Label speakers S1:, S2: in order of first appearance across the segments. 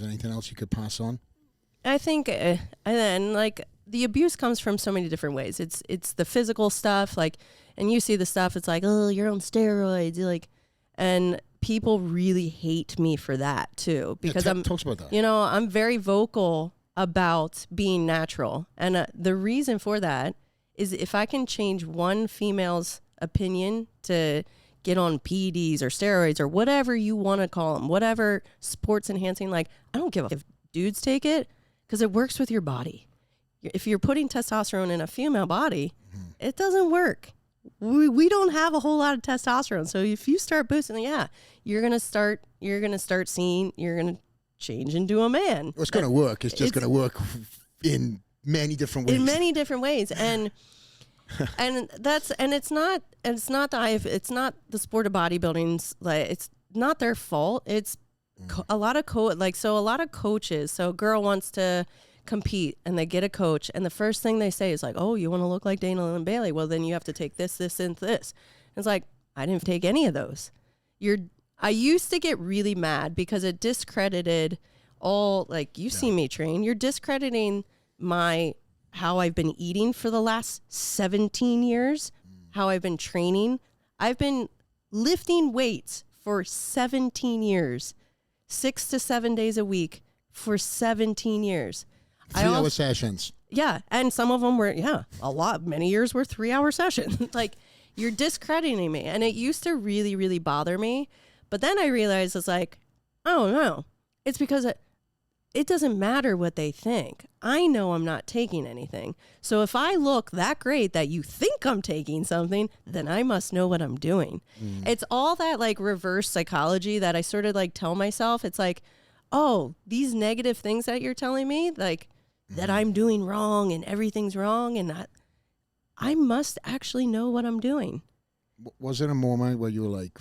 S1: there anything else you could pass on?
S2: I think, and then like the abuse comes from so many different ways. It's the physical stuff, like, and you see the stuff. It's like, oh, you're on steroids, like, and people really hate me for that too, because
S1: talks about that.
S2: You know, I'm very vocal about being natural, and the reason for that is if I can change one female's opinion to get on PEDs or steroids or whatever you want to call them, whatever sports enhancing, like, I don't give a if dudes take it, because it works with your body. If you're putting testosterone in a female body, it doesn't work. We don't have a whole lot of testosterone. So if you start boosting, you're going to start seeing, you're going to change into a man.
S1: It's going to work. It's just going to work in many different ways.
S2: In many different ways. And it's not the sport of bodybuilding's, like, it's not their fault. It's a lot of coaches. So a girl wants to compete and they get a coach, and the first thing they say is like, oh, you want to look like Dana Lynn Bailey? Well, then you have to take this, and this. It's like, I didn't take any of those. I used to get really mad because it discredited all, like, you see me train. You're discrediting how I've been eating for the last 17 years, how I've been training. I've been lifting weights for 17 years, 6 to 7 days a week for 17 years.
S1: 3-hour sessions.
S2: Yeah. And some of them were, many years were 3-hour sessions. Like, you're discrediting me. And it used to really, really bother me. But then I realized it's like, oh no, it's because it doesn't matter what they think. I know I'm not taking anything. So if I look that great that you think I'm taking something, then I must know what I'm doing. It's all that like reverse psychology that I sort of like tell myself. It's like, oh, these negative things that you're telling me, like that I'm doing wrong and everything's wrong, and I must actually know what I'm doing.
S1: Was it a moment where you were like,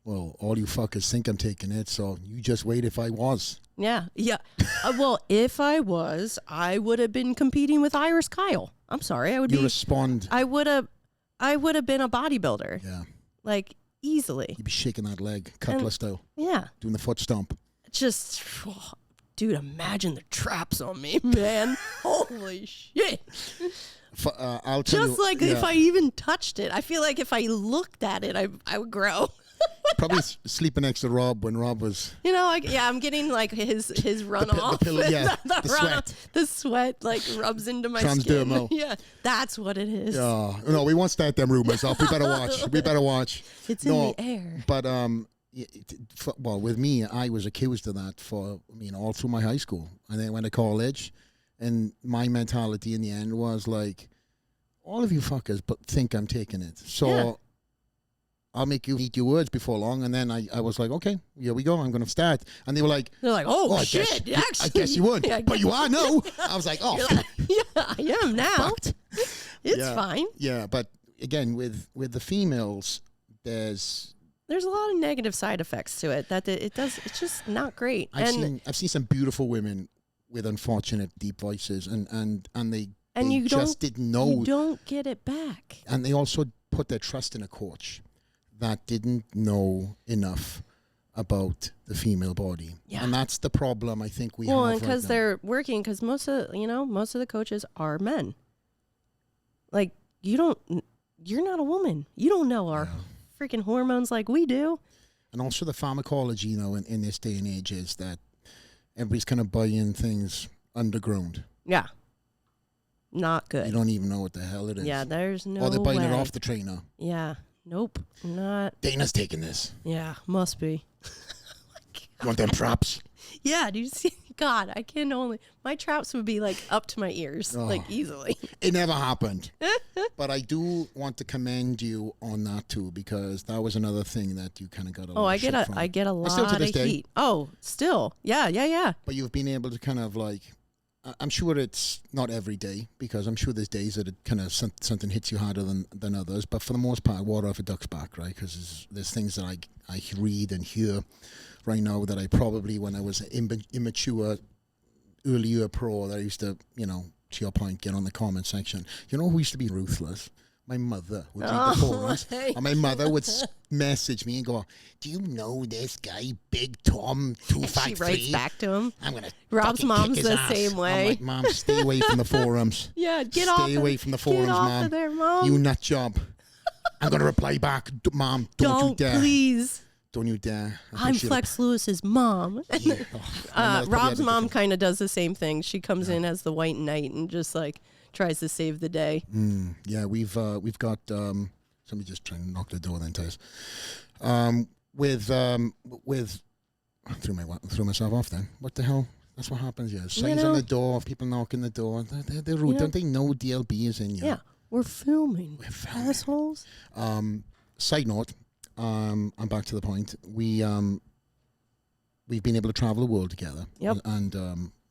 S1: well, all you fuckers think I'm taking it, so you just wait if I was?
S2: Yeah. Well, if I was, I would have been competing with Iris Kyle. I'm sorry, I would be. I would have been a bodybuilder.
S1: Yeah.
S2: Like, easily.
S1: You'd be shaking that leg, cutlass style.
S2: Yeah.
S1: Doing the foot stomp.
S2: Just, dude, imagine the traps on me, man. Holy shit.
S1: I'll tell you.
S2: Just like if I even touched it, I feel like if I looked at it, I would grow.
S1: Probably sleeping next to Rob when Rob was.
S2: You know, like, I'm getting like his runoff.
S1: The sweat.
S2: The sweat like rubs into my
S1: Transdermal.
S2: skin. Yeah, that's what it is.
S1: No, we won't start them rumors off. We better watch.
S2: It's in the air.
S1: But well, with me, I was accused of that for all through my high school, and then I went to college, and my mentality in the end was like, all of you fuckers, but think I'm taking it. So. Yeah. I'll make you eat your words before long. And then I was like, okay, here we go. I'm going to start. And they were like,
S2: oh shit.
S1: I guess you would. Yeah, but you are no. I was like, oh.
S2: Like, yeah, I am now. It's fine.
S1: Yeah, but again, with the females, there's
S2: a lot of negative side effects to it. That it's just not great.
S1: I've seen some beautiful women with unfortunate deep voices, and they just didn't know.
S2: You don't get it back.
S1: And they also put their trust in a coach that didn't know enough about the female body. Yeah. And that's the problem I think we have.
S2: Well, and because they're working, because most of the coaches are men. Like, you're not a woman. You don't know our freaking hormones like we do.
S1: And also the pharmacology, in this day and age is that everybody's kind of buying things underground.
S2: Yeah. Not good.
S1: You don't even know what the hell it is.
S2: Yeah, there's no way.
S1: Or they're buying it off the trainer.
S2: Yeah. Nope, not.
S1: Dana's taking this.
S2: Yeah, must be.
S1: You want them traps?
S2: Yeah, do you see? God, I can only. My traps would be like up to my ears, like easily.
S1: It never happened. But I do want to commend you on that too, because that was another thing that you kind of got a lot of shit from.
S2: I get a lot of heat. Oh, still. Yeah.
S1: But you've been able to kind of like. I'm sure it's not every day, because I'm sure there's days that it kind of something hits you harder than others. But for the most part, water off a duck's back, right? Because there's things that I read and hear right now that I probably, when I was immature, earlier pro, that I used to, to your point, get on the comment section. You know who used to be ruthless? my mother would read the forums, and my mother would message me and go, "Do you know this guy, Big Tom 253?"
S2: She writes back to him.
S1: I'm gonna.
S2: Rob's mom's the same way.
S1: I'm like, Mom, stay away from the forums.
S2: Yeah,
S1: stay away from the forums,
S2: get off
S1: Mom.
S2: Of there, Mom.
S1: You nut job. I'm gonna reply back, Mom. Don't you dare.
S2: Please.
S1: Don't you dare.
S2: I'm Flex Lewis's mom.
S1: Yeah.
S2: Rob's mom kind of does the same thing. She comes in as the white knight and just like tries to save the day.
S1: Yeah, we've got somebody just trying to knock the door then, Tess. With I threw myself off then. What the hell? That's what happens. Yeah, signs on the door, people knocking the door. They're rude. Yeah. Don't they know DLB is in you?
S2: Yeah, we're filming. Assholes.
S1: Side note. I'm back to the point. We've been able to travel the world together.
S2: Yep.
S1: And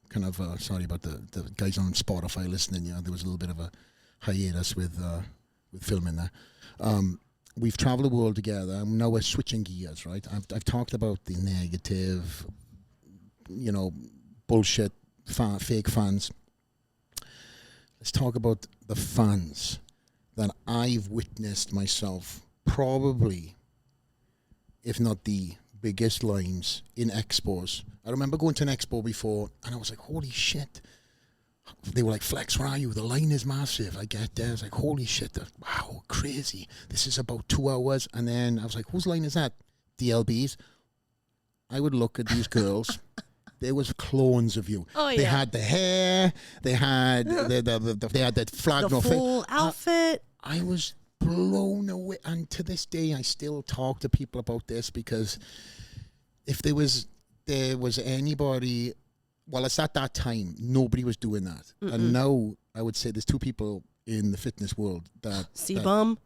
S1: kind of sorry about the guys on Spotify listening. Yeah, there was a little bit of a hiatus with filming there. We've traveled the world together, and now we're switching gears, right? I've talked about the negative, bullshit, fake fans. Let's talk about the fans that I've witnessed myself, probably, if not the biggest lines in expos. I remember going to an expo before, and I was like, holy shit. They were like, Flex, where are you? The line is massive. I get there. I was like, holy shit. Wow, crazy. This is about 2 hours. And then I was like, whose line is that? DLB's. I would look at these girls. There was clones of you.
S2: Oh, yeah.
S1: They had the hair. They had they had that flag.
S2: The full outfit.
S1: I was blown away, and to this day I still talk to people about this, because if there was anybody, well, it's at that time nobody was doing that. And now I would say there's two people in the fitness world that
S2: C-Bum.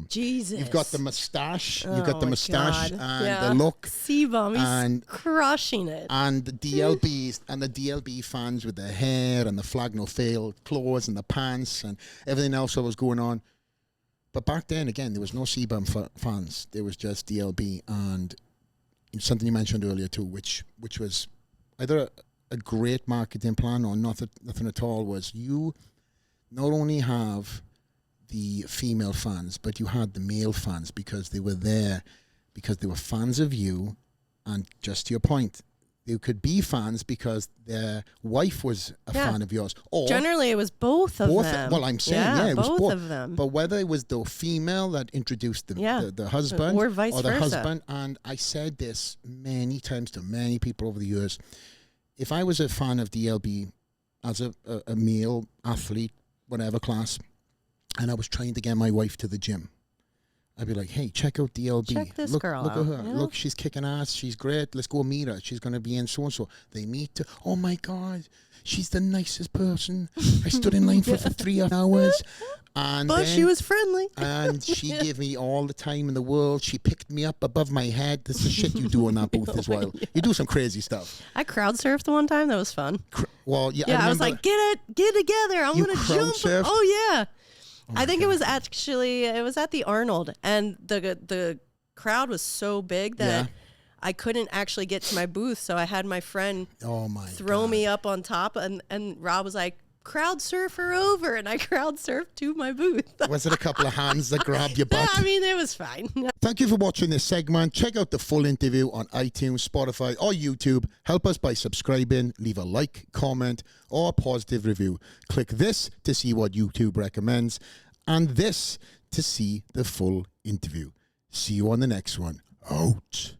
S2: Jesus,
S1: you've got the mustache, and the look.
S2: C-Bum, he's crushing it.
S1: And the DLBs and the DLB fans with the hair and the flag no fail clothes and the pants and everything else that was going on. But back then, again, there was no C-Bum fans. There was just DLB, and something you mentioned earlier too, which was either a great marketing plan or nothing at all, was you not only have the female fans, but you had the male fans, because they were there, because they were fans of you, and just to your point, they could be fans because their wife was a fan of yours. Or
S2: generally, it was both of them.
S1: Well, I'm saying, it was both
S2: of them.
S1: But whether it was the female that introduced the husband,
S2: or vice
S1: the
S2: versa.
S1: husband, and I said this many times to many people over the years, if I was a fan of DLB as a male athlete, whatever class, and I was trying to get my wife to the gym, I'd be like, hey, check out DLB.
S2: Check this girl
S1: out. Look at her.
S2: Yeah.
S1: Look, she's kicking ass. She's great. Let's go meet her. She's going to be in so-and-so. They meet her. Oh, my God. She's the nicest person. I stood in line for 3 hours. But
S2: she was friendly.
S1: And she gave me all the time in the world. She picked me up above my head. This is shit you do in that booth as well. Yeah. You do some crazy stuff.
S2: I crowd surfed the one time. That was fun.
S1: I
S2: was like, get together. I'm going to jump.
S1: Surfed?
S2: Oh, yeah. I think it was at the Arnold, and the crowd was so big that I couldn't actually get to my booth, so I had my friend throw me up on top, and Rob was like, crowd surf her over, and I crowd surfed to my booth.
S1: Was it a couple of hands that grabbed your butt?
S2: I mean, it was fine.
S1: Thank you for watching this segment. Check out the full interview on iTunes, Spotify, or YouTube. Help us by subscribing, leave a like, comment, or a positive review. Click this to see what YouTube recommends, and this to see the full interview. See you on the next one. Out.